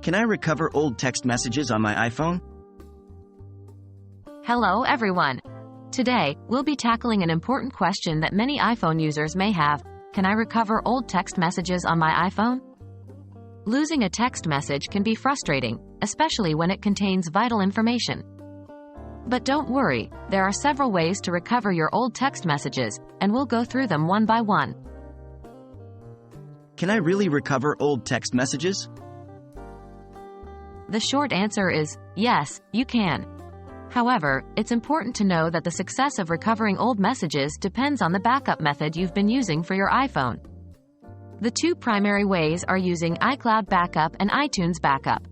Can I recover old text messages on my iPhone? Hello everyone. Today, we'll be tackling an important question that many iPhone users may have. Can I recover old text messages on my iPhone? Losing a text message can be frustrating, especially when it contains vital information. But don't worry, there are several ways to recover your old text messages, and we'll go through them one by one. Can I really recover old text messages? The short answer is, yes, you can. However, it's important to know that the success of recovering old messages depends on the backup method you've been using for your iPhone. The two primary ways are using iCloud backup and iTunes backup.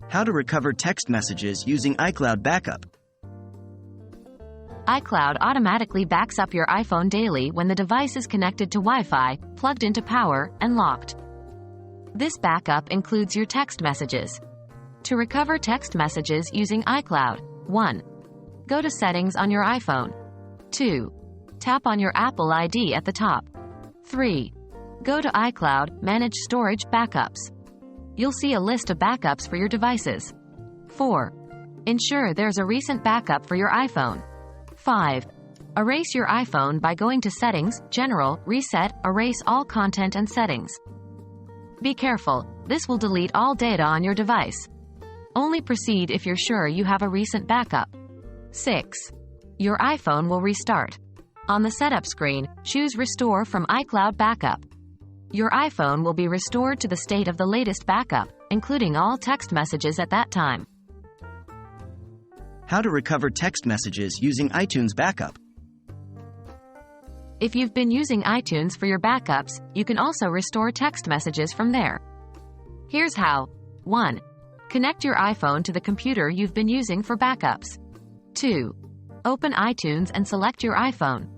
How to recover text messages using iCloud backup? iCloud automatically backs up your iPhone daily when the device is connected to Wi-Fi, plugged into power, and locked. This backup includes your text messages. To recover text messages using iCloud, 1. Go to Settings on your iPhone. 2. Tap on your Apple ID at the top. 3. Go to iCloud, Manage Storage Backups. You'll see a list of backups for your devices. 4. Ensure there's a recent backup for your iPhone. 5. Erase your iPhone by going to Settings, General, Reset, Erase all content and settings. Be careful, this will delete all data on your device. Only proceed if you're sure you have a recent backup. 6. Your iPhone will restart. On the setup screen, choose Restore from iCloud Backup. Your iPhone will be restored to the state of the latest backup, including all text messages at that time. How to recover text messages using iTunes backup? If you've been using iTunes for your backups, you can also restore text messages from there. Here's how. 1. Connect your iPhone to the computer you've been using for backups. 2. Open iTunes and select your iPhone.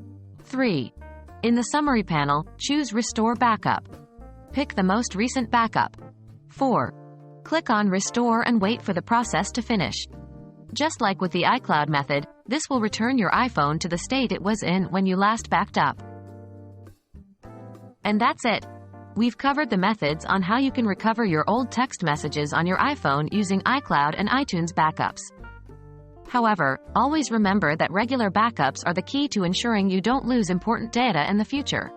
3. In the summary panel, choose Restore Backup. Pick the most recent backup. 4. Click on Restore and wait for the process to finish. Just like with the iCloud method, this will return your iPhone to the state it was in when you last backed up. And that's it. We've covered the methods on how you can recover your old text messages on your iPhone using iCloud and iTunes backups. However, always remember that regular backups are the key to ensuring you don't lose important data in the future.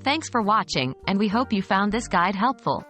Thanks for watching, and we hope you found this guide helpful.